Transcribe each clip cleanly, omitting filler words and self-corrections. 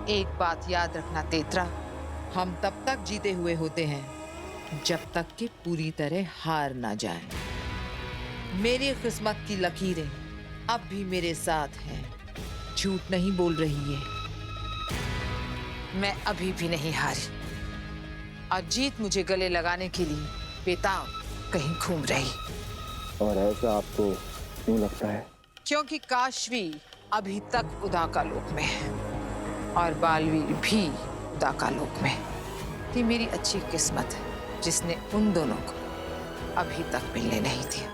एक बात याद रखना तेतरा, हम तब तक जीते हुए होते हैं जब तक कि पूरी तरह हार ना जाए। मेरी किस्मत की लकीरें अब भी मेरे साथ हैं, झूठ नहीं बोल रही है। मैं अभी भी नहीं हारी और जीत मुझे गले लगाने के लिए बेताब कहीं घूम रही। और ऐसा आपको क्यों लगता है? क्योंकि काशवी अभी तक उदाकालोक में है और बालवीर भी उदाकालोक में। ये मेरी अच्छी किस्मत है जिसने उन दोनों को अभी तक मिलने नहीं दिया।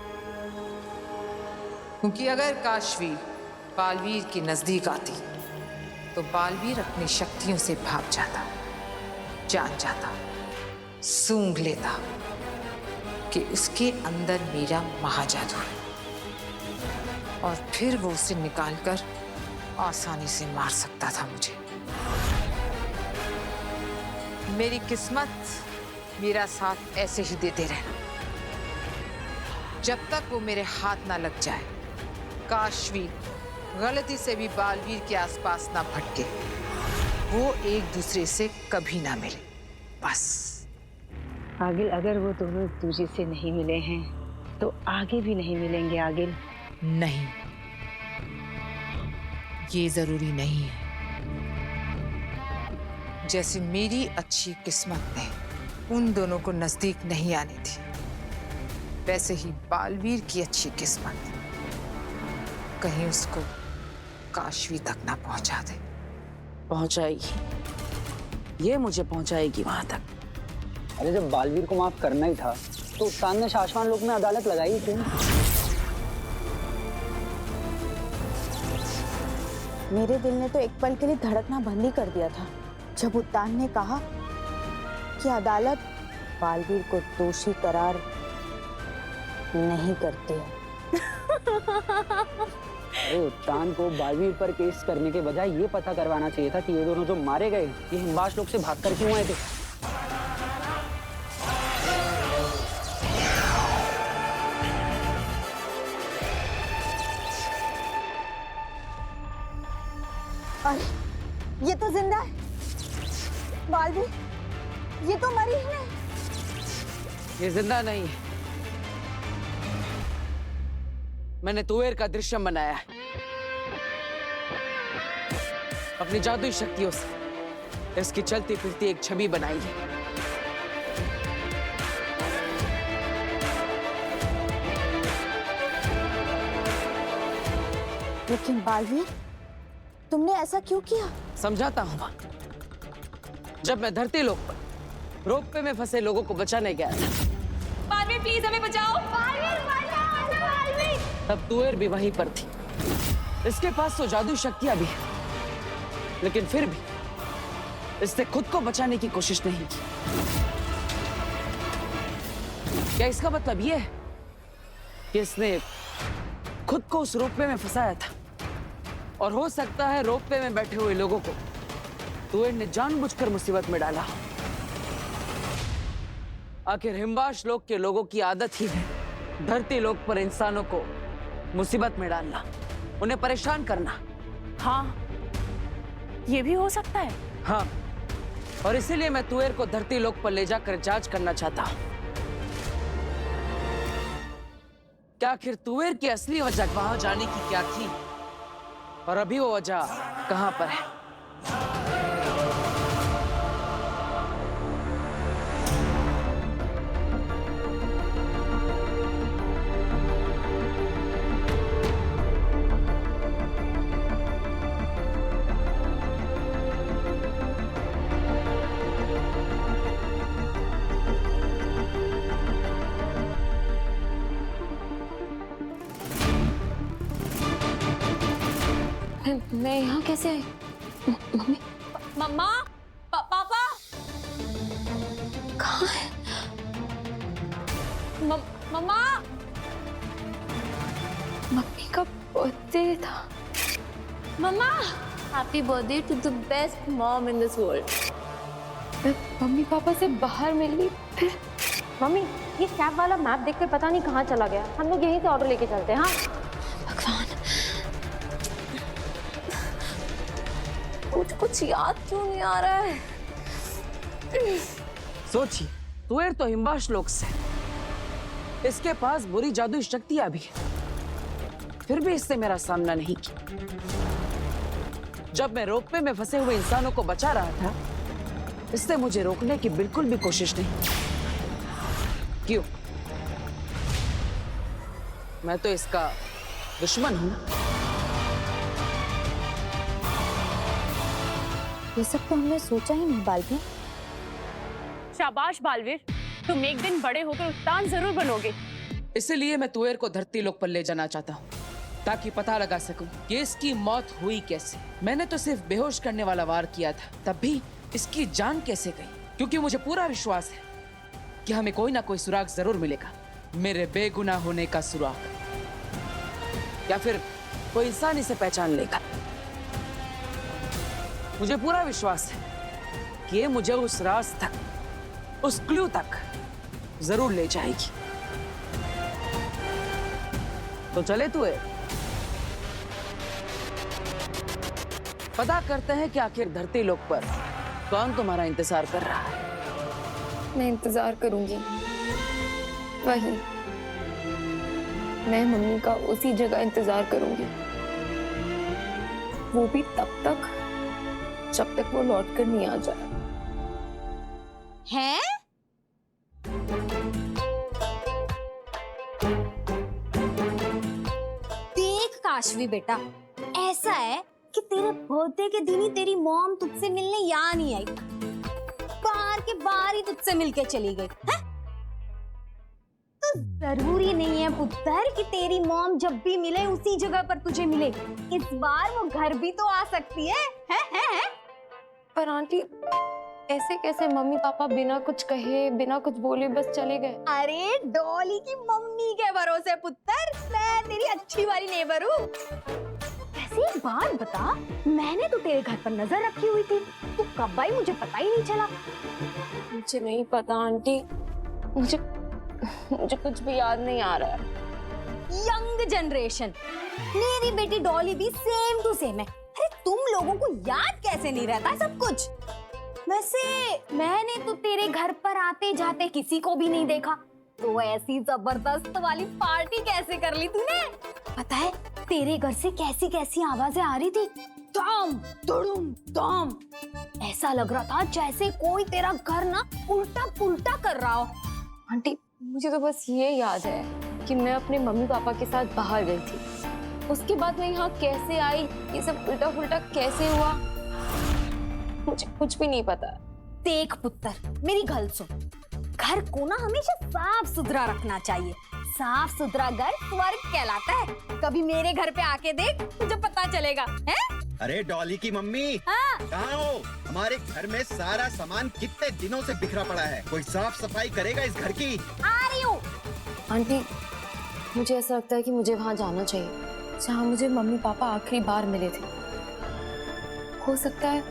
क्योंकि अगर काशवी बालवीर के नजदीक आती तो बालवीर अपनी शक्तियों से भाग जाता, जान जाता, सूंघ लेता कि उसके अंदर मेरा महाजादू है और फिर वो उसे निकालकर आसानी से मार सकता था मुझे। मेरी किस्मत मेरा साथ ऐसे ही देते रहना जब तक वो मेरे हाथ ना लग जाए। काशवी गलती से भी बालवीर के आसपास ना भटके, वो एक दूसरे से कभी ना मिले, बस। आगिल, अगर वो दोनों एक दूसरे से नहीं मिले हैं तो आगे भी नहीं मिलेंगे आगिल। नहीं, ये जरूरी नहीं है। जैसे मेरी अच्छी किस्मत ने उन दोनों को नजदीक नहीं आने दी, वैसे ही बालवीर की अच्छी किस्मत कहीं उसको काशवी तक ना पहुंचा दे। पहुंचाएगी, ये मुझे पहुंचाएगी वहां तक। अरे जब बालवीर को माफ करना ही था तो उत्तान ने शाश्वान लोक में अदालत लगाई क्यों? मेरे दिल ने तो एक पल के लिए धड़कना बंद ही कर दिया था जब उत्तान ने कहा कि अदालत बालवीर को दोषी करार नहीं करती है। अरे उत्तान को बालवीर पर केस करने के बजाय ये पता करवाना चाहिए था कि ये दोनों जो मारे गए ये हिमवास लोक से भागकर क्यों आए थे। अरे ये तो जिंदा है। बालवीर, ये तो मरी ही नहीं। ये जिंदा नहीं है, मैंने तुवेर का दृश्यम बनाया है अपनी जादुई शक्तियों से। इसकी चलती फिरती एक छवि बनाई है। लेकिन बालवीर, तुमने ऐसा क्यों किया? समझाता हूं मां। जब मैं धरती लोक पर रोपवे में फंसे लोगों को बचाने गया था, बालवीर प्लीज हमें बचाओ। बालवीर बचाओ, बालवीर। तब तुवेर भी वहीं पर थी। इसके पास तो जादू शक्तियां भी है, लेकिन फिर भी इसने खुद को बचाने की कोशिश नहीं की। क्या इसका मतलब यह है कि इसने खुद को उस रोपवे में फंसाया था और हो सकता है रोपवे में बैठे हुए लोगों को तुवेर ने जानबूझकर मुसीबत में डाला। आखिर हिमवास लोक के लोगों की आदत ही है धरती लोक पर इंसानों को मुसीबत में डालना, उन्हें परेशान करना। हाँ, ये भी हो सकता है। हाँ, और इसीलिए मैं तुवेर को धरती लोक पर ले जाकर जांच करना चाहता हूं क्या आखिर तुवेर की असली वजह वहां जाने की क्या थी और अभी वो वजह कहां पर है। मैं यहाँ कैसे आई? मम्मी, मम्मा, पापा कहाँ है? मम्मा, मम्मी का बर्थडे था। मम्मा, happy birthday to the best mom in this world. मैं मम्मी पापा से बाहर मिली, फिर मम्मी ये कैब वाला मैप देखकर पता नहीं कहाँ चला गया। हम लोग यहीं से ऑटो लेके चलते हैं। हाँ भगवान, कुछ याद क्यों नहीं आ रहा है? सोचिए, तुएर तो हिमवाश लोक से, इसके पास बुरी जादुई शक्तियां भी हैं। फिर भी इससे मेरा सामना नहीं किया। जब मैं रोपवे में फंसे हुए इंसानों को बचा रहा था, इसने मुझे रोकने की बिल्कुल भी कोशिश नहीं की। क्यों? मैं तो इसका दुश्मन हूं। ये सब तो हमने सोचा ही नहीं बालवीर। शाबाश बालवीर, तुम एक दिन बड़े होकर उस्ताद जरूर बनोगे। इसलिए मैं तुएर को धरती लोक पर ले जाना चाहता हूँ, ताकि पता लगा सकूं कि इसकी मौत हुई कैसे। मैंने तो सिर्फ बेहोश करने वाला वार किया था, तब भी इसकी जान कैसे गई? क्योंकि मुझे पूरा विश्वास है कि हमें कोई ना कोई सुराग जरूर मिलेगा, मेरे बेगुनाह होने का सुराग, या फिर कोई इंसान इसे पहचान लेगा। मुझे पूरा विश्वास है कि ये मुझे उस राज तक, उस क्लू तक जरूर ले जाएगी। तो चले तुए, पता करते हैं कि आखिर धरती लोक पर कौन तुम्हारा इंतजार कर रहा है। मैं इंतजार करूंगी, वही मैं मम्मी का उसी जगह इंतजार करूंगी, वो भी तब तक जब तक वो लौट कर नहीं आ जाए। हैं? देख काशवी बेटा, ऐसा है कि तेरे बर्थडे के दिन ही तेरी मॉम तुझसे मिलने यहाँ नहीं आई, बाहर के बाहर ही तुझसे मिलके चली गई है? तो जरूरी नहीं है पुत्र कि तेरी मॉम जब भी मिले उसी जगह पर तुझे मिले। इस बार वो घर भी तो आ सकती है? पर आंटी, ऐसे कैसे मम्मी पापा बिना कुछ कहे, बिना कुछ बोले बस चले गए? अरे डॉली की मम्मी के भरोसे पुत्र, मैं तेरी अच्छी वाली नेबर हूँ। वैसे एक बात बता, मैंने तो तेरे घर पर नजर रखी हुई थी, तू कब आई मुझे पता ही नहीं चला। मुझे नहीं पता आंटी, मुझे कुछ भी याद नहीं आ रहा है। यंग जनरेशन, मेरी बेटी डॉली भी सेम टू सेम है। अरे तुम लोगों को याद कैसे नहीं रहता सब कुछ? वैसे मैंने तो तेरे घर पर आते जाते किसी को भी नहीं देखा, तो ऐसी जबरदस्त वाली पार्टी कैसे कर ली तूने? पता है तेरे घर से कैसी कैसी आवाजें आ रही थी, धम धुड़ुम धम। ऐसा लग रहा था जैसे कोई तेरा घर ना उल्टा पुल्टा कर रहा हो। आंटी, मुझे तो बस ये याद है कि मैं अपने मम्मी पापा के साथ बाहर गई थी, उसके बाद मैं यहाँ कैसे आई, ये सब उल्टा पुल्टा कैसे हुआ, मुझे कुछ भी नहीं पता। देख पुत्र, मेरी गल सुन, घर को ना हमेशा साफ सुथरा रखना चाहिए। साफ सुथरा घर स्वर्ग कहलाता है। कभी मेरे घर पे आके देख, तुझे पता चलेगा। है? अरे डॉली की मम्मी, हाँ? कहाँ हो? हमारे घर में सारा सामान कितने दिनों से बिखरा पड़ा है, कोई साफ सफाई करेगा इस घर की? आ रही हूँ। आंटी, मुझे ऐसा लगता है कि मुझे वहां जाना चाहिए जहाँ मुझे मम्मी पापा आखिरी बार मिले थे। हो सकता है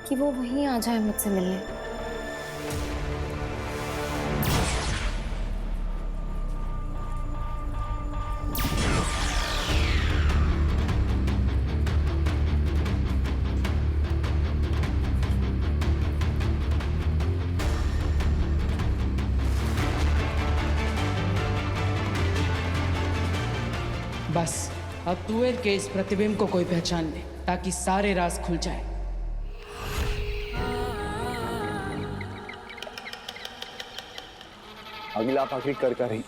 कि वो वहीं आ जाए मुझसे मिलने। बस अब तुएर के इस प्रतिबिंब को कोई पहचान ले, ताकि सारे राज खुल जाए। अगला आप आखिरी कर रही।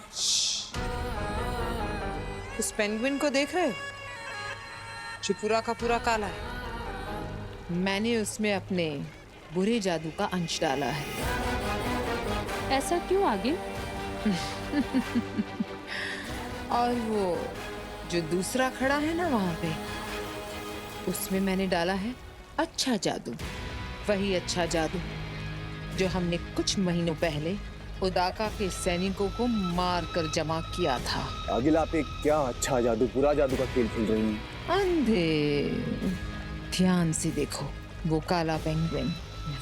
उस पेंगुइन को देख रहे हो जो पूरा का पूरा काला है? मैंने उसमें अपने बुरे जादू का अंश डाला है। ऐसा क्यों आगे? और वो जो दूसरा खड़ा है ना वहां पे, उसमें मैंने डाला है अच्छा जादू। वही अच्छा जादू जो हमने कुछ महीनों पहले उदाका के सैनिकों को मार कर जमा किया था। आगिल, आप एक क्या अच्छा जादू, पूरा जादू का खेल खेल रही हैं। अंधे, ध्यान से देखो, वो काला पेंगुइन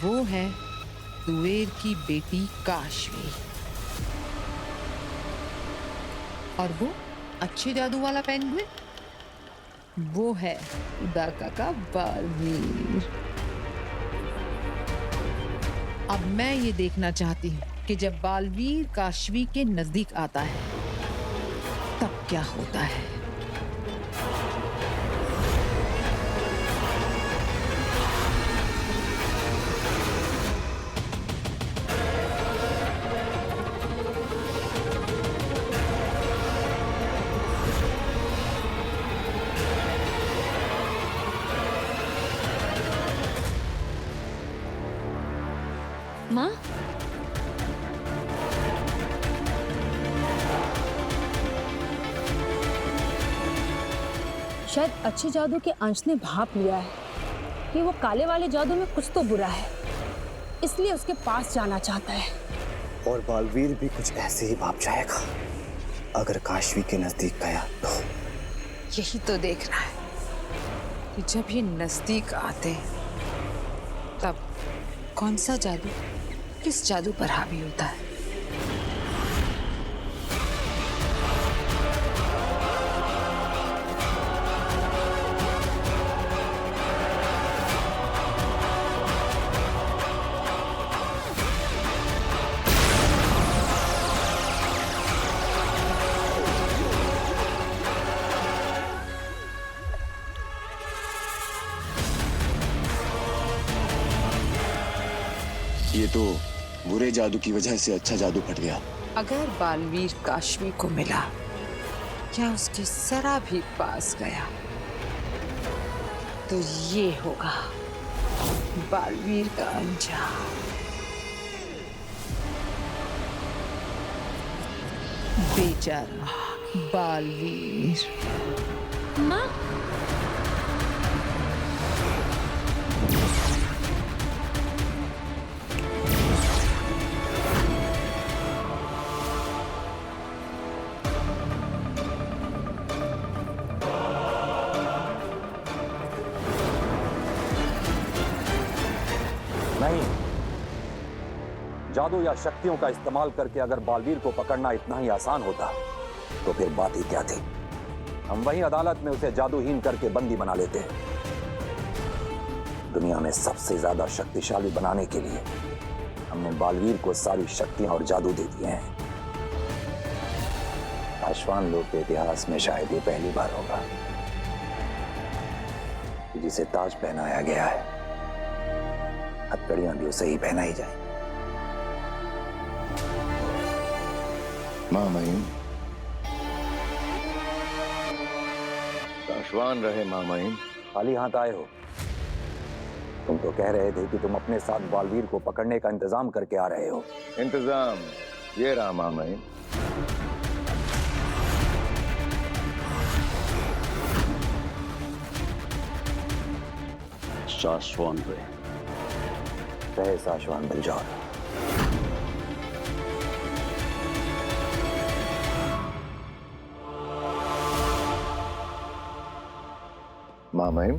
वो है तुएर की बेटी काशवी, और वो अच्छे जादू वाला पेंगुइन वो है उदाका का बालवीर। अब मैं ये देखना चाहती हूँ कि जब बालवीर काशवी के नजदीक आता है तब क्या होता है। माँ, शायद अच्छे जादू के अंश ने भाप लिया है कि वो काले वाले जादू में कुछ तो बुरा है, इसलिए उसके पास जाना चाहता है। और बालवीर भी कुछ ऐसे ही भाप जाएगा अगर काशवी के नजदीक गया तो। यही तो देखना है कि जब ये नजदीक आते तब कौन सा जादू किस जादू पर हावी होता है। ये तो बुरे जादू की वजह से अच्छा जादू फट गया। अगर बालवीर काशवी को मिला या उसकी सरा भी पास गया तो ये होगा बालवीर का अंजाम। बेचारा बालवीर। माँ, नहीं, जादू या शक्तियों का इस्तेमाल करके अगर बालवीर को पकड़ना इतना ही आसान होता तो फिर बात ही क्या थी। हम वहीं अदालत में उसे जादूहीन करके बंदी बना लेते। दुनिया में सबसे ज्यादा शक्तिशाली बनाने के लिए हमने बालवीर को सारी शक्तियां और जादू दे दिए हैं। आश्वान लोक के इतिहास में शायद ये पहली बार होगा कि जिसे ताज पहनाया गया है हथकड़ियां भी उसे ही पहनाई जाए। माँ महिम, आश्वान रहे माँ महिम। खाली हाथ आए हो? तुम तो कह रहे थे कि तुम अपने साथ बालवीर को पकड़ने का इंतजाम करके आ रहे हो। इंतजाम ये रहा माँ महिम। साशवान रहे साशवान बिलजौर। माँ महिम,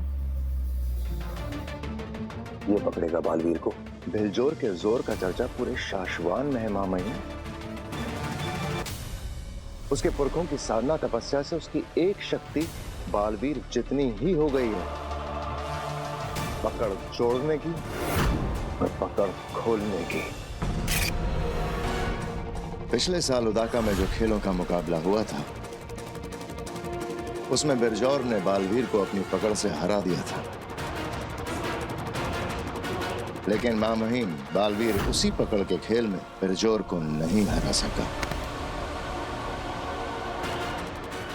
ये पकड़ेगा बालवीर को। बिलजोर के जोर का चर्चा पूरे शाशवान में है माँ महिम। उसके पुरखों की साधना तपस्या से उसकी एक शक्ति बालवीर जितनी ही हो गई है, पकड़ जोड़ने की और पकड़ खोलने की। पिछले साल उदाका में जो खेलों का मुकाबला हुआ था उसमें बिरजौर ने बालवीर को अपनी पकड़ से हरा दिया था, लेकिन मां महिम बालवीर उसी पकड़ के खेल में बिरजौर को नहीं हरा सका।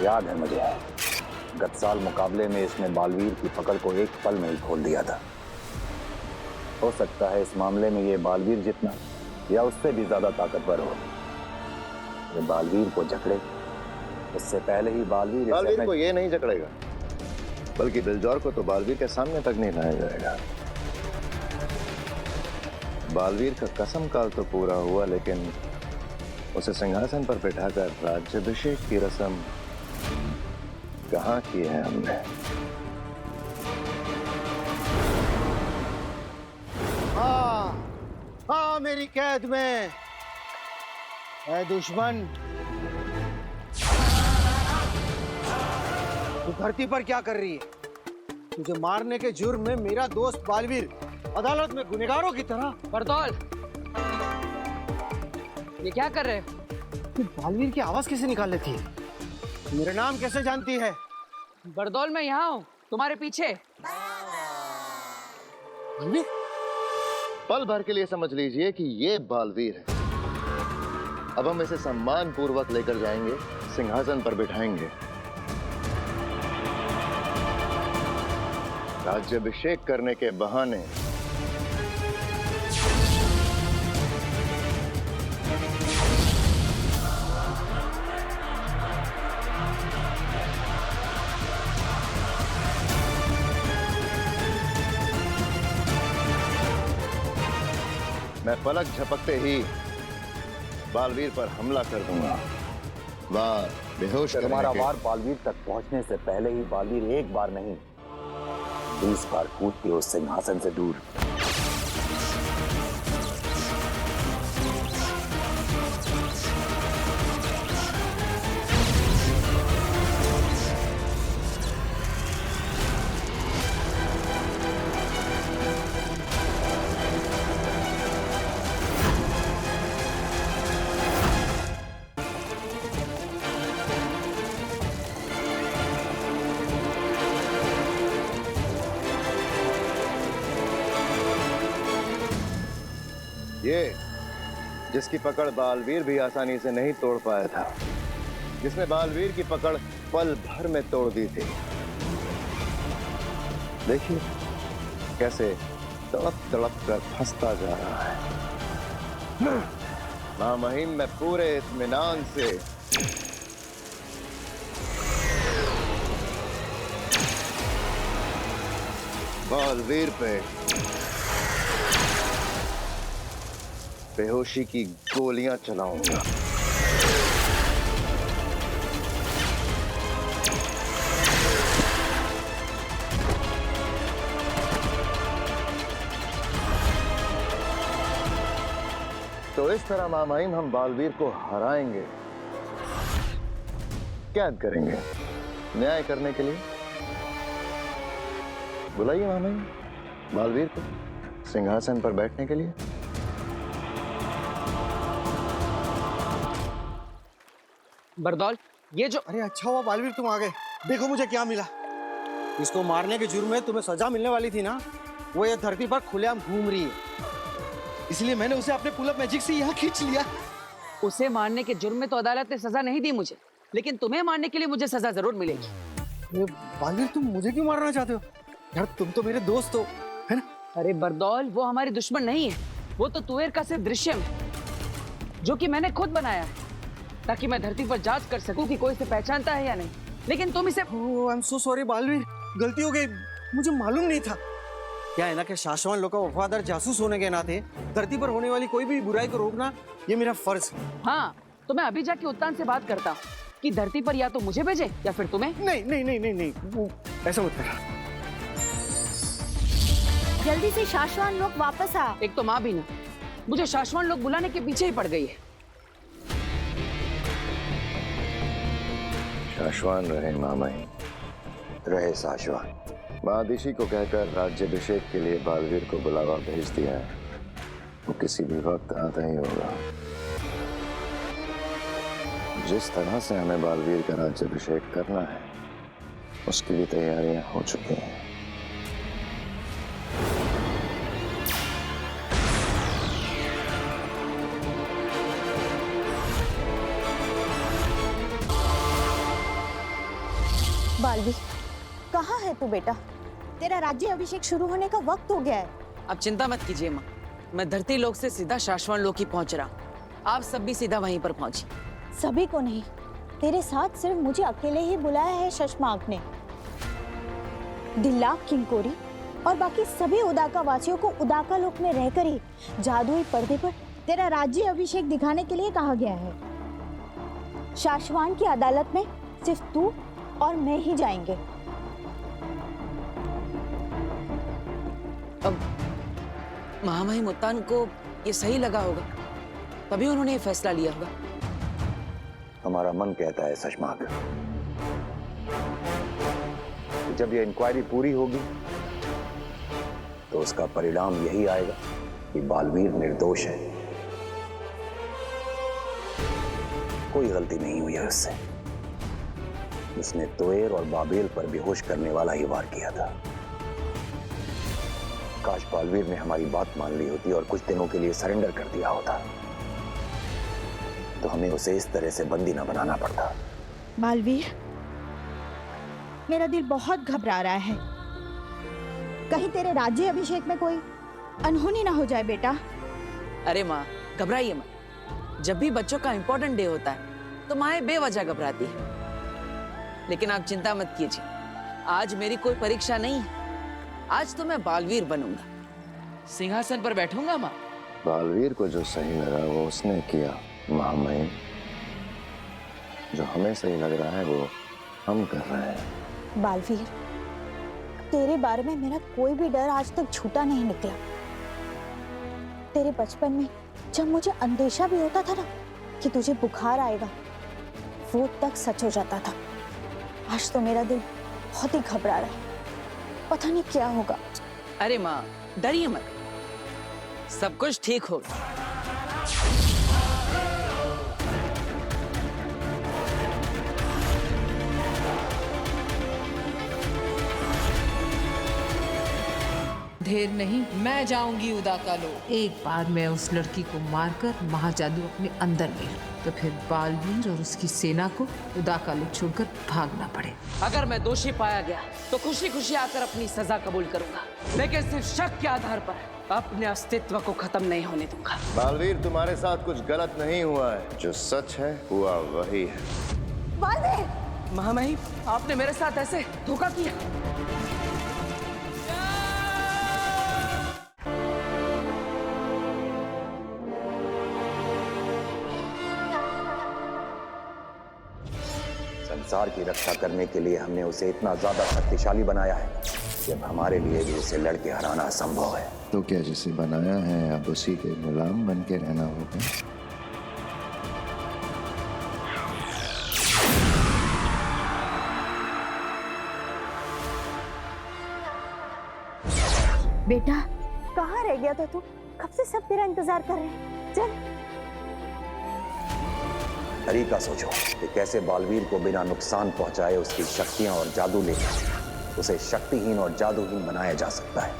याद है मुझे, गत साल मुकाबले में इसने बालवीर की पकड़ को एक पल में ही खोल दिया था। हो सकता है इस मामले में ये बालवीर जितना या उससे भी ज्यादा ताकतवर हो। ये बालवीर को जकड़े इससे पहले ही बालवीर को ये नहीं जकड़ेगा, बल्कि बिलजौर को तो बालवीर के सामने तक नहीं लाया जाएगा। बालवीर का कसम काल तो पूरा हुआ, लेकिन उसे सिंहासन पर बिठाकर राज्याभिषेक की रस्म कहाँ की है हमने। हाँ मेरी कैद में है दुश्मन। तू धरती पर क्या कर रही है? तुझे मारने के जुर्म में मेरा दोस्त बालवीर अदालत में गुनहगारों की तरह। बरतौल, ये क्या कर रहे हो? ये बालवीर की आवाज कैसे निकाल लेती है? मेरा नाम कैसे जानती है? बरदौल, मैं यहाँ हूँ तुम्हारे पीछे। बालवीर? पल भर के लिए समझ लीजिए कि ये बालवीर है। अब हम इसे सम्मान पूर्वक लेकर जाएंगे, सिंहासन पर बिठाएंगे, राज्याभिषेक करने के बहाने मैं पलक झपकते ही बालवीर पर हमला कर दूंगा। वार बेहोश करने तुम्हारा के वार बालवीर तक पहुंचने से पहले ही बालवीर एक बार नहीं 20 बार कूद के उस सिंहासन से दूर। ये जिसकी पकड़ बालवीर भी आसानी से नहीं तोड़ पाया था, जिसने बालवीर की पकड़ पल भर में तोड़ दी थी, देखिए कैसे तड़प तड़प कर फंसता जा रहा है। महामहिम में पूरे इत्मीनान से बालवीर पे बेहोशी की गोलियां चलाऊंगा। तो इस तरह महामहिम हम बालवीर को हराएंगे, कैद करेंगे, न्याय करने के लिए। बुलाइए महामहिम बालवीर को सिंहासन पर बैठने के लिए। बरदौल, ये जो अरे अच्छा हुआ बालवीर तुम आ गए। देखो मुझे क्या मिला। इसको मारने के जुर्म में तुम्हें सजा मिलने वाली थी ना, वो ये धरती पर खुलेआम घूम रही है, इसलिए मैंने उसे अपने पुल अप मैजिक से यहाँ खींच लिया। उसे मारने के जुर्म में तो अदालत ने सजा नहीं दी मुझे, लेकिन तुम्हें मारने के लिए मुझे सजा जरूर मिलेगी। बालवीर तुम मुझे क्यों मारना चाहते हो यार? तुम तो मेरे दोस्त हो, है ना? अरे बरदौल, वो हमारी दुश्मन नहीं है, वो तो तुवेर का सिर्फ दृश्य है जो कि मैंने खुद बनाया है, ताकि मैं धरती पर जांच कर सकूं कि कोई इसे पहचानता है या नहीं। लेकिन तुम इसे I am so sorry Baalveer, गलती हो गई, मुझे मालूम नहीं था। क्या है ना कि शाश्वान लोग का वफादार जासूस होने के नाते धरती पर होने वाली कोई भी बुराई को रोकना ये मेरा फर्ज है। हाँ, तो मैं अभी जाके उत्तान से बात करता हूँ कि धरती पर या तो मुझे भेजे या फिर तुम्हें। नहीं नहीं नहीं नहीं नहीं, वो ऐसा मत करना। जल्दी से शाश्वान लोग वापस आ। एक तो माँ भी ना, मुझे शाश्वान लोग बुलाने के पीछे ही पड़ गई है। शाश्वान रहे महामहिम, रहे शाश्वान। महादिशी को कहकर राज्याभिषेक के लिए बालवीर को बुलावा भेज दिया है, वो किसी भी वक्त आता ही होगा। जिस तरह से हमें बालवीर का राज्याभिषेक करना है उसके लिए तैयारियां हो चुकी हैं। बालवीर, कहाँ है तू बेटा? तेरा राज्य अभिषेक शुरू होने का वक्त हो गया है। अब चिंता मत कीजिए माँ, मैं धरती लोक से सीधा शाश्वान लोक ही पहुंच रहा हूँ। आप सब भी सीधा वहीं पर पहुंची। सभी को नहीं, तेरे साथ सिर्फ मुझे अकेले ही बुलाया है शशमाक ने। दिल्लाक, किंकोरी और बाकी सभी उदाका वासियों को उदाका लोक में रहकर ही जादुई पर्दे पर तेरा राज्य अभिषेक दिखाने के लिए कहा गया है। शाश्वान की अदालत में सिर्फ तू और मैं ही जाएंगे। अब महामहिम उत्तान को ये सही लगा होगा, तभी उन्होंने ये फैसला लिया होगा। हमारा मन कहता है शशमाक, जब ये इंक्वायरी पूरी होगी तो उसका परिणाम यही आएगा कि बालवीर निर्दोष है। कोई गलती नहीं हुई है उससे। उसने तोएर और बाबेल पर बेहोश करने वाला ही वार किया था। काश बालवीर ने हमारी बात मान ली होती और कुछ दिनों के लिए सरेंडर कर दिया होता, तो हमें उसे इस तरह से बंदी न बनाना पड़ता। बालवीर, मेरा दिल बहुत घबरा रहा है। कहीं तेरे राज्य अभिषेक में कोई अनहोनी ना हो जाए बेटा। अरे माँ, घबराइए मत। जब भी बच्चों का इंपॉर्टेंट डे होता है तो माएं बेवजह घबराती है। लेकिन आप चिंता मत कीजिए, आज मेरी कोई परीक्षा नहीं है। आज तो मैं बालवीर बनूंगा, सिंहासन पर बैठूंगा माँ। बालवीर को जो सही लगा वो उसने किया महामहिम। जो हमें सही लग रहा है वो हम कर रहे हैं। बालवीर, तेरे बारे में मेरा कोई भी डर आज तक झूठा नहीं निकला। तेरे बचपन में जब मुझे अंदेशा भी होता था ना कि तुझे बुखार आएगा, वो तक सच हो जाता था। आज तो मेरा दिल बहुत ही घबरा रहा है, पता नहीं क्या होगा। अरे माँ, डरिए मत, सब कुछ ठीक होगा। ढेर नहीं, मैं जाऊंगी उदाकालो। एक बार मैं उस लड़की को मारकर महाजादू अपने अंदर ले लूं, तो फिर बालवीर और उसकी सेना को उदाकालो छोड़कर भागना पड़े। अगर मैं दोषी पाया गया तो खुशी खुशी आकर अपनी सजा कबूल करूंगा, लेकिन सिर्फ शक के आधार पर अपने अस्तित्व को खत्म नहीं होने दूंगा। बालवीर, तुम्हारे साथ कुछ गलत नहीं हुआ है। जो सच है हुआ वही है। बालवीर! महामहिम, आपने मेरे साथ ऐसे धोखा किया। संसार की रक्षा करने के लिए हमने उसे इतना ज्यादा शक्तिशाली बनाया है कि अब हमारे लिए भी उसे लड़के हराना असंभव है। तो क्या जिसे बनाया है अब उसी के गुलाम बन के रहना होगा? बेटा, कहाँ रह गया था तू? कब से सब तेरा इंतजार कर रहे हैं। चल। तरीका सोचो कि कैसे बालवीर को बिना नुकसान पहुंचाए उसकी शक्तियां और जादू लेकर उसे शक्तिहीन और जादूहीन बनाया जा सकता है।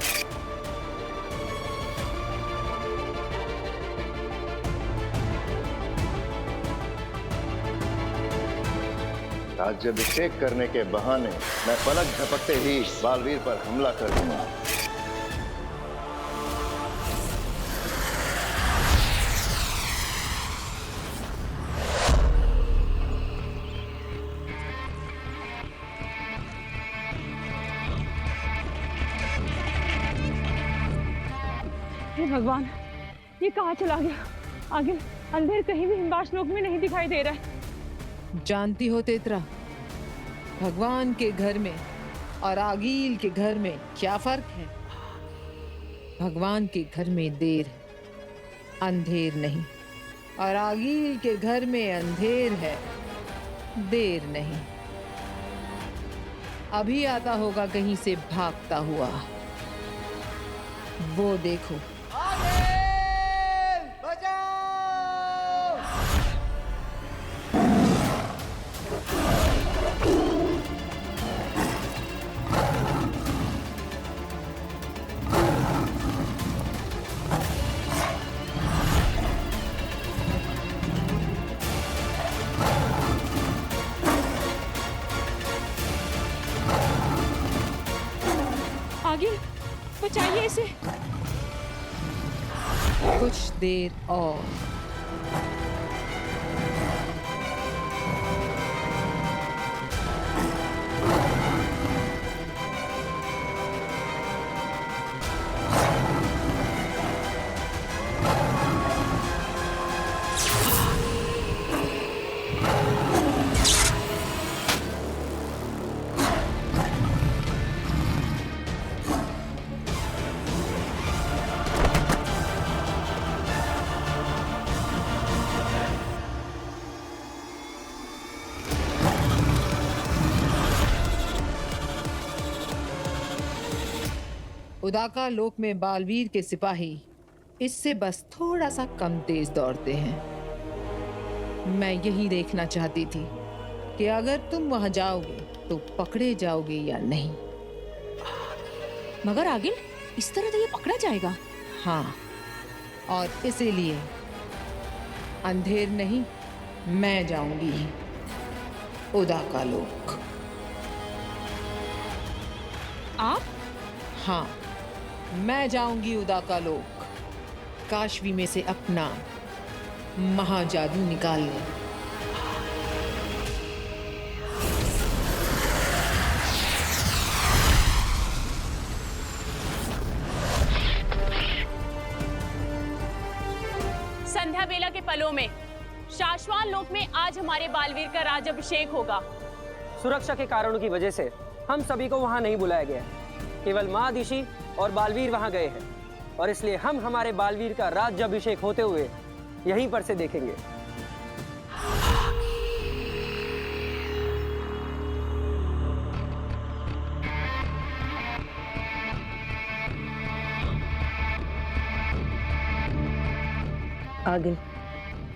राज्याभिषेक करने के बहाने मैं पलक झपकते ही बालवीर पर हमला कर दूंगा। भगवान, ये कहाँ चला गया? आगे अंधेर कहीं भी हिमवास लोक में नहीं दिखाई दे रहा है। जानती हो तेतरा, भगवान के घर में और आगील के घर में क्या फर्क है? भगवान के घर में देर है, अंधेर नहीं, और आगील के घर में अंधेर है, देर नहीं। अभी आता होगा कहीं से भागता हुआ, वो देखो। आगे बचाइए इसे। कुछ देर और। उदाका लोक में बालवीर के सिपाही इससे बस थोड़ा सा कम तेज दौड़ते हैं। मैं यही देखना चाहती थी कि अगर तुम वहां जाओगे तो पकड़े जाओगे या नहीं। मगर आगिल, इस तरह तो ये पकड़ा जाएगा। हाँ, और इसीलिए अंधेर नहीं, मैं जाऊंगी उदाका लोक। आप? हाँ, मैं जाऊंगी उदाका लोक, काशवी में से अपना महाजादू निकालने। संध्या बेला के पलों में शाश्वान लोक में आज हमारे बालवीर का राजाभिषेक होगा। सुरक्षा के कारणों की वजह से हम सभी को वहां नहीं बुलाया गया है। केवल महादिशी और बालवीर वहां गए हैं और इसलिए हम हमारे बालवीर का राज्याभिषेक होते हुए यहीं पर से देखेंगे। आगिल,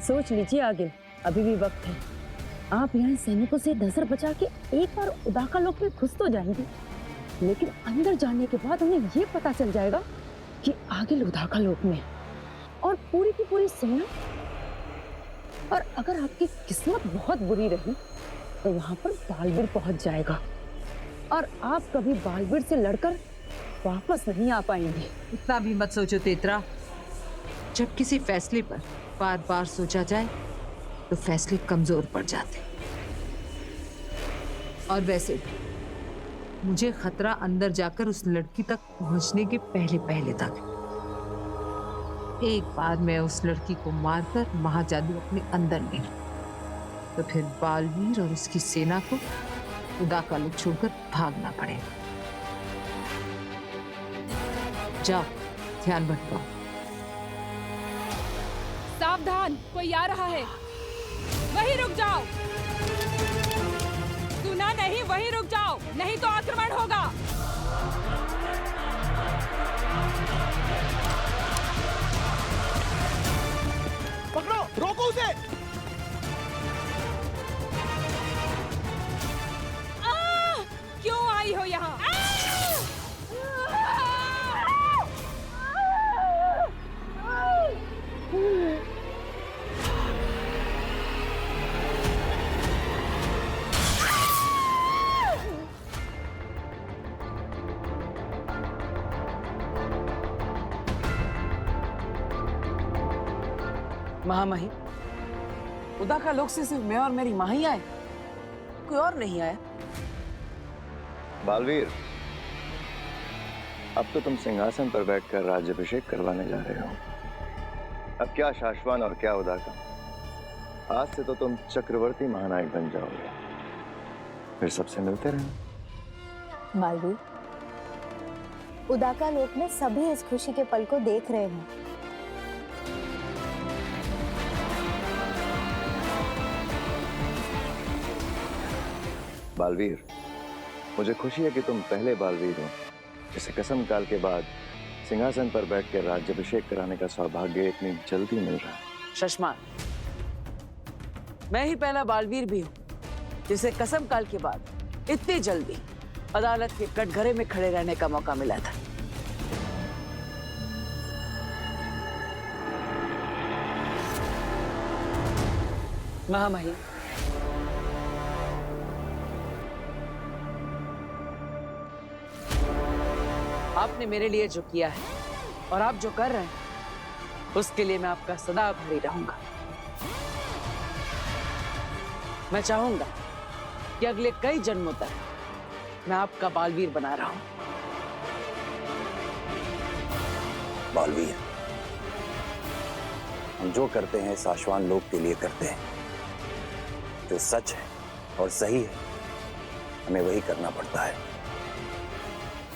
सोच लीजिए आगिल, अभी भी वक्त है। आप यहाँ सैनिकों से नजर बचा के एक बार उदाका लोक में घुस तो जाएंगे, लेकिन अंदर जाने के बाद उन्हें ये पता चल जाएगा कि आगिल उदाका लोक में और पूरी की पूरी सेना। और अगर आपकी किस्मत बहुत बुरी रही तो वहां पर बालवीर पहुंच जाएगा और आप कभी बालवीर से लड़कर वापस नहीं आ पाएंगे। इतना भी मत सोचो तेतरा। जब किसी फैसले पर बार बार सोचा जाए तो फैसले कमजोर पड़ जाते। और वैसे भी मुझे खतरा अंदर जाकर उस लड़की तक पहुंचने के पहले पहले तक। एक बार मैं उस लड़की को मारकर महाजादू अपने अंदर ले लूं, तो फिर बालवीर और उसकी सेना को उदाका लोक छोड़कर भागना पड़ेगा। जाओ, ध्यान भटकाओ। सावधान, कोई आ रहा है। वहीं रुक जाओ। सुना नहीं? वहीं रुक जाओ, नहीं तो आक्रमण होगा। पकड़ो, रोको उसे। क्यों आई हो यहाँ? महामही, उदाका लोक से सिर्फ मैं और मेरी माँ ही आए, कोई और नहीं आया। बालवीर, अब तो तुम सिंहासन पर बैठकर राज्याभिषेक करवाने जा रहे हो। अब क्या शाश्वान और क्या उदाका, आज से तो तुम चक्रवर्ती महानायक बन जाओगे। फिर सबसे मिलते रहना। बालवीर, उदाका लोक में सभी इस खुशी के पल को देख रहे हैं। बालवीर, मुझे खुशी है कि तुम पहले बालवीर हो जिसे कसम काल के बाद सिंहासन पर बैठकर राज्याभिषेक कराने का सौभाग्य इतनी जल्दी मिल रहा है। शशमान, मैं ही पहला बालवीर भी हूँ जिसे कसम काल के बाद इतनी जल्दी अदालत के कटघरे में खड़े रहने का मौका मिला था। महामही, आपने मेरे लिए जो किया है और आप जो कर रहे हैं उसके लिए मैं आपका सदा आभारी रहूंगा। मैं चाहूंगा कि अगले कई जन्मों तक मैं आपका बालवीर बना रहा हूं। बालवीर, हम जो करते हैं शाश्वान लोक के लिए करते हैं। जो सच है और सही है हमें वही करना पड़ता है।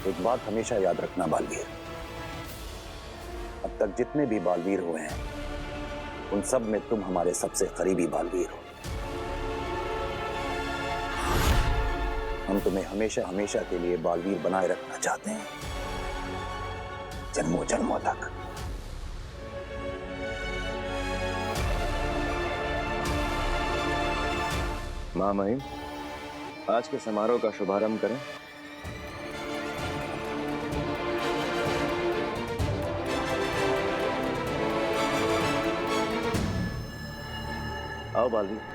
एक बात हमेशा याद रखना बालवीर, अब तक जितने भी बालवीर हुए हैं उन सब में तुम हमारे सबसे करीबी बालवीर हो। हम तुम्हें हमेशा हमेशा के लिए बालवीर बनाए रखना चाहते हैं, जन्मों जन्मों तक। माँ महिम, आज के समारोह का शुभारंभ करें। आओ बालवीर।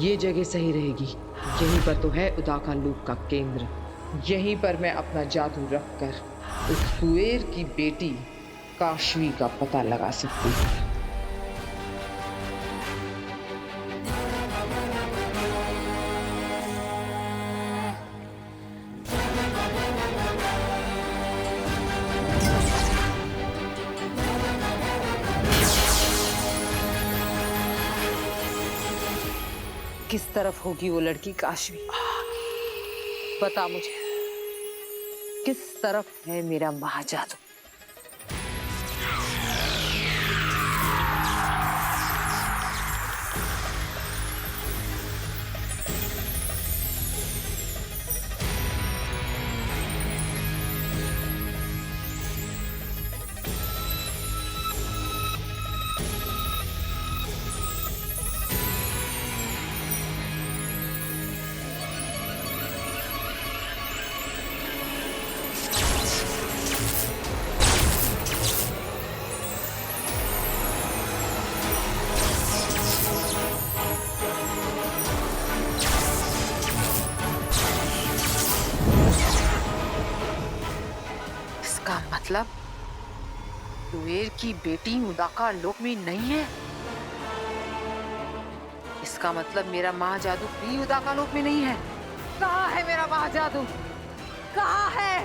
ये जगह सही रहेगी। यहीं पर तो है उदाका लोक का केंद्र। यहीं पर मैं अपना जादू रखकर उस कुएर की बेटी काशवी का पता लगा सकती हूँ। किस तरफ होगी वो लड़की काशवी? बता मुझे, किस तरफ है मेरा महाजादू? मतलब कुएर की बेटी उदाका लोक में नहीं है। इसका मतलब मेरा महाजादू भी उदाका लोक में नहीं है। कहाँ है मेरा महाजादू? कहाँ है?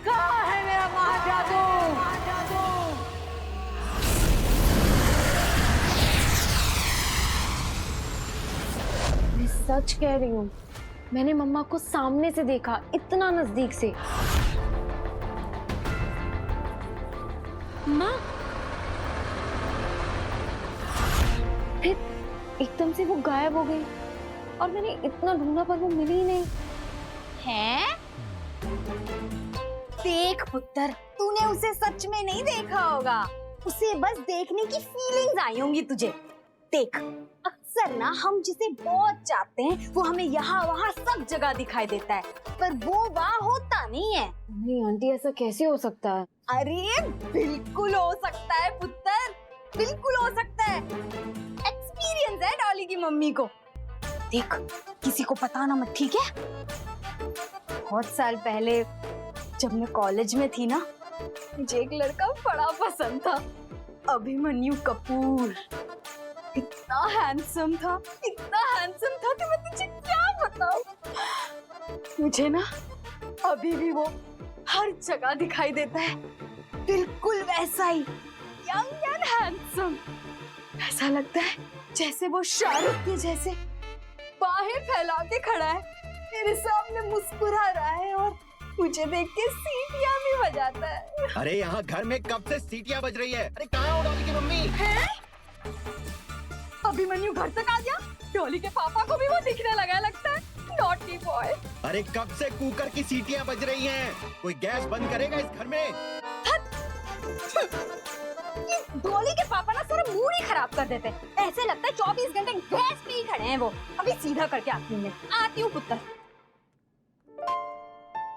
कहाँ है मेरा महाजादू? मैं सच कह रही हूँ, मैंने मम्मा को सामने से देखा, इतना नजदीक से। माँ, फिर एकदम से वो गायब हो गई और मैंने इतना ढूंढा पर वो मिली ही नहीं। हैं? देख पुत्र, तूने उसे सच में नहीं देखा होगा, उसे बस देखने की फीलिंग्स आई होंगी तुझे। देख, अक्सर ना हम जिसे बहुत चाहते हैं वो हमें यहाँ वहाँ सब जगह दिखाई देता है, पर वो वहाँ होता नहीं है। नहीं आंटी, ऐसा कैसे हो सकता है? अरे बिल्कुल हो सकता है पुत्र, बिल्कुल हो सकता है। एक्सपीरियंस है डॉली की मम्मी को। देख, किसी को बताना मत, ठीक है? बहुत साल पहले जब मैं कॉलेज में थी ना, मुझे एक लड़का बड़ा पसंद था, अभिमन्यु कपूर। इतना हैंडसम था कि मैं तुझे क्या बताऊं। मुझे ना अभी भी वो हर जगह दिखाई देता है, बिल्कुल वैसा ही, यंग एंड हैंडसम। ऐसा लगता है जैसे वो शाहरुख के जैसे बाहें फैला के खड़ा है, मेरे सामने मुस्कुरा रहा है और मुझे देख के सीटियां भी बजाता है। अरे यहाँ घर में कब से सीटियां बज रही है? अरे कहाँ हो डॉली की मम्मी? है? अभिमन्यु घर तक आ गया? डॉली के पापा को भी वो दिखने लगा लगता है। Naughty boy. अरे कब से कुकर की सीटियां बज रही हैं? कोई गैस बंद करेगा इस घर में? डॉली के पापा ना सारा मूड ही खराब कर देते। ऐसे लगता है 24 घंटे गैस पे ही खड़े हैं वो। अभी सीधा करके आती हूँ पुत्र।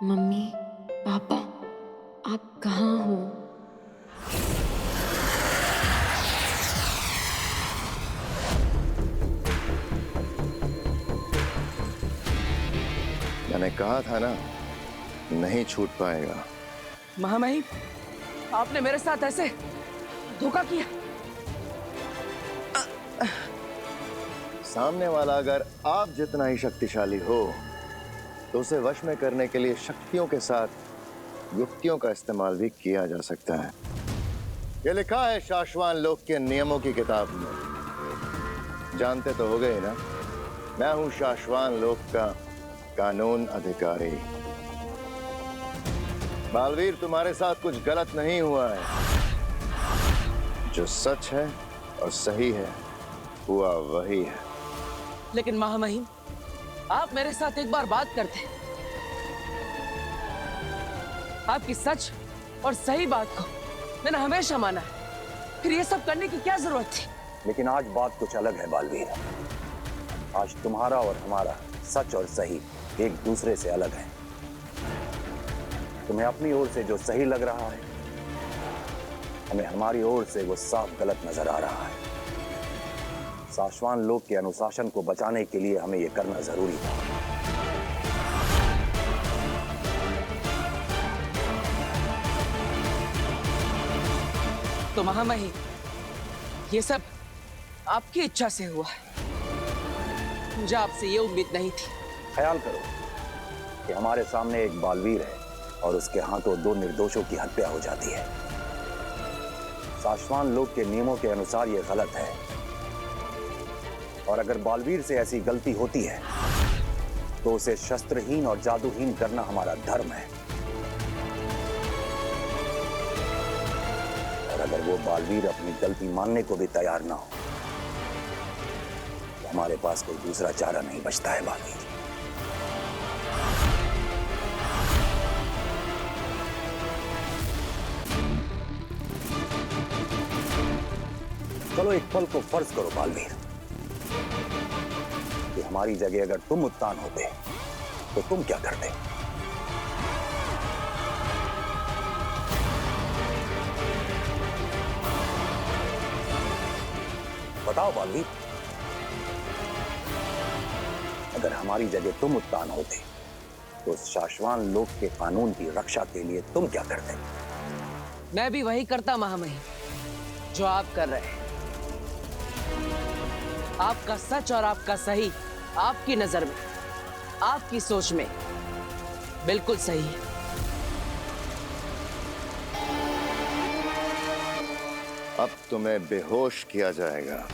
मम्मी, पापा, आप कहाँ हो? मैंने कहा था ना, नहीं छूट पाएगा। महामहिम, आपने मेरे साथ ऐसे धोखा किया। सामने वाला अगर आप जितना ही शक्तिशाली हो तो उसे वश में करने के लिए शक्तियों के साथ युक्तियों का इस्तेमाल भी किया जा सकता है। ये लिखा है शाश्वान लोक के नियमों की किताब में। जानते तो हो गए ना, मैं हूं शाश्वान लोक का कानून अधिकारी। बालवीर, तुम्हारे साथ कुछ गलत नहीं हुआ है। जो सच है और सही है हुआ वही है। लेकिन महामहिम, आप मेरे साथ एक बार बात करते। आपकी सच और सही बात को मैंने हमेशा माना है, फिर ये सब करने की क्या जरूरत थी? लेकिन आज बात कुछ अलग है बालवीर। आज तुम्हारा और हमारा सच और सही एक दूसरे से अलग है। तुम्हें अपनी ओर से जो सही लग रहा है, हमें हमारी ओर से वो साफ गलत नजर आ रहा है। शाश्वान लोक के अनुशासन को बचाने के लिए हमें ये करना जरूरी था। तो महामहिम, ये सब आपकी इच्छा से हुआ है। मुझे आपसे ये उम्मीद नहीं थी। ख्याल करो कि हमारे सामने एक बालवीर है और उसके हाथों 2 निर्दोषों की हत्या हो जाती है। शाश्वान लोक के नियमों के अनुसार यह गलत है, और अगर बालवीर से ऐसी गलती होती है तो उसे शस्त्रहीन और जादूहीन करना हमारा धर्म है। और अगर वो बालवीर अपनी गलती मानने को भी तैयार ना हो तो हमारे पास कोई दूसरा चारा नहीं बचता है बालवीर। चलो एक पल को फर्ज करो बालवीर कि हमारी जगह अगर तुम उत्तान होते तो तुम क्या करते? बताओ बालवीर, अगर हमारी जगह तुम उत्तान होते तो शाश्वान लोक के कानून की रक्षा के लिए तुम क्या करते? मैं भी वही करता महामहिम जो आप कर रहे हैं। आपका सच और आपका सही आपकी नजर में, आपकी सोच में बिल्कुल सही है। अब तुम्हें बेहोश किया जाएगा।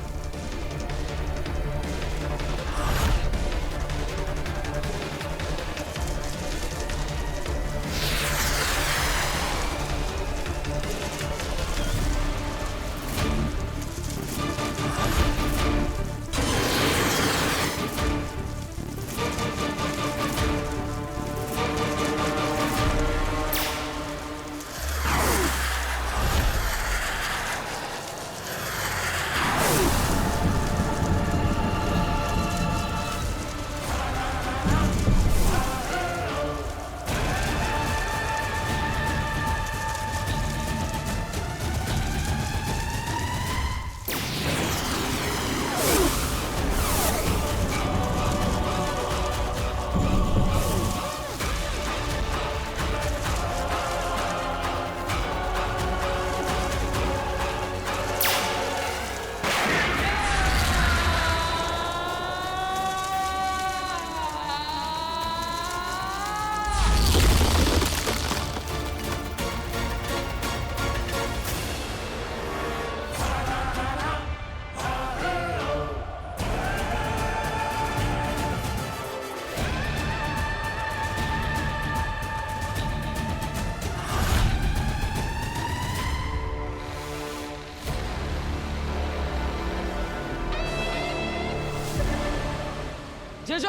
जीजू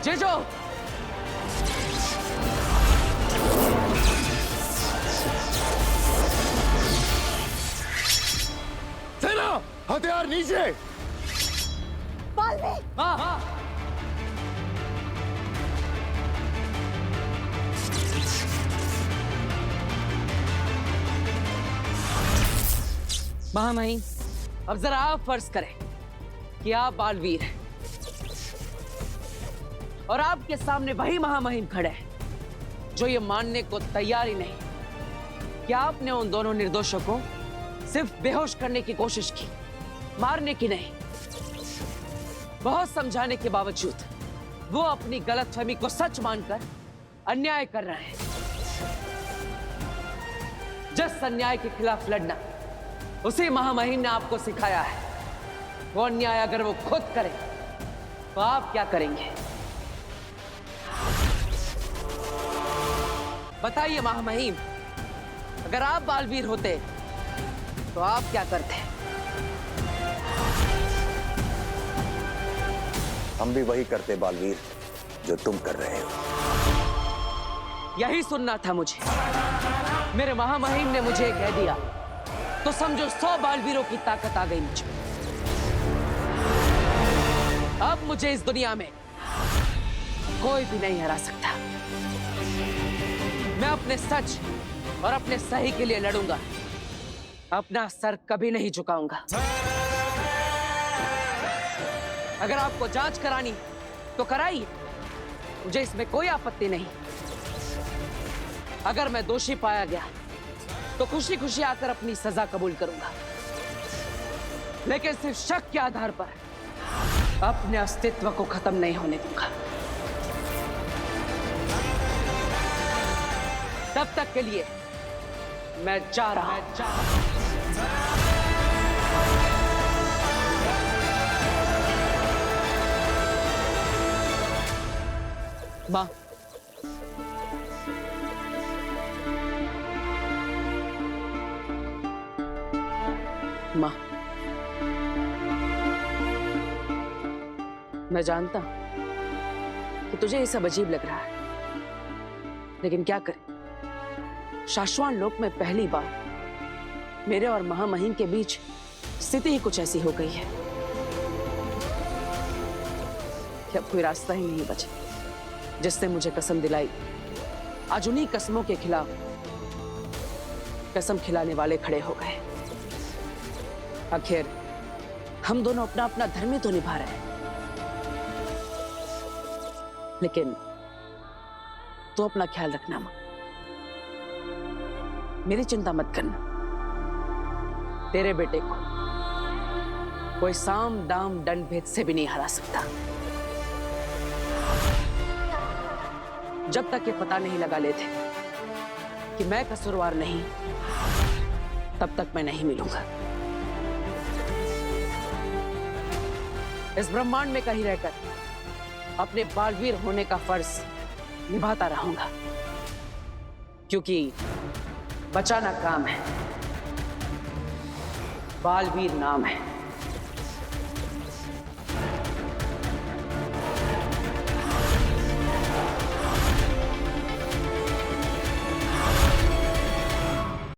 जीजू सेना हथियार नीचे। हाँ हाँ महामहिम, अब जरा आप फर्ज करें कि आप बालवीर हैं और आपके सामने वही महामहिम खड़े हैं जो ये मानने को तैयार ही नहीं कि आपने उन दोनों निर्दोषों को सिर्फ बेहोश करने की कोशिश की, मारने की नहीं। बहुत समझाने के बावजूद वो अपनी गलतफहमी को सच मानकर अन्याय कर रहे हैं। जिस अन्याय के खिलाफ लड़ना उसी महामहिम ने आपको सिखाया है, वो अन्याय अगर वो खुद करे तो आप क्या करेंगे? बताइए महामहिम, अगर आप बालवीर होते तो आप क्या करते? हम भी वही करते बालवीर जो तुम कर रहे हो। यही सुनना था मुझे। मेरे महामहिम ने मुझे कह दिया तो समझो 100 बालवीरों की ताकत आ गई मुझे। अब मुझे इस दुनिया में कोई भी नहीं हरा सकता। मैं अपने सच और अपने सही के लिए लड़ूंगा, अपना सर कभी नहीं झुकाऊंगा। अगर आपको जांच करानी तो कराइए, मुझे इसमें कोई आपत्ति नहीं। अगर मैं दोषी पाया गया तो खुशी खुशी आकर अपनी सजा कबूल करूंगा, लेकिन सिर्फ शक के आधार पर अपने अस्तित्व को खत्म नहीं होने दूंगा। तब तक के लिए मैं जा रहा हूं। मां, मां, मैं जानता हूं कि तुझे ये सब अजीब लग रहा है, लेकिन क्या करें, शाश्वान लोक में पहली बार मेरे और महामहिम के बीच स्थिति ही कुछ ऐसी हो गई है कि अब कोई रास्ता ही नहीं बचा। जिसने मुझे कसम दिलाई, आज उन्हीं कसमों के खिलाफ कसम खिलाने वाले खड़े हो गए। आखिर हम दोनों अपना अपना धर्म ही तो निभा रहे हैं, लेकिन तू अपना ख्याल रखना मां, मेरी चिंता मत करना। तेरे बेटे को कोई साम दाम दंड भेद से भी नहीं हरा सकता। जब तक ये पता नहीं लगा लेते कि मैं कसूरवार नहीं, तब तक मैं नहीं मिलूंगा। इस ब्रह्मांड में कहीं रहकर अपने बालवीर होने का फर्ज निभाता रहूंगा, क्योंकि बचाना काम है, बालवीर नाम है।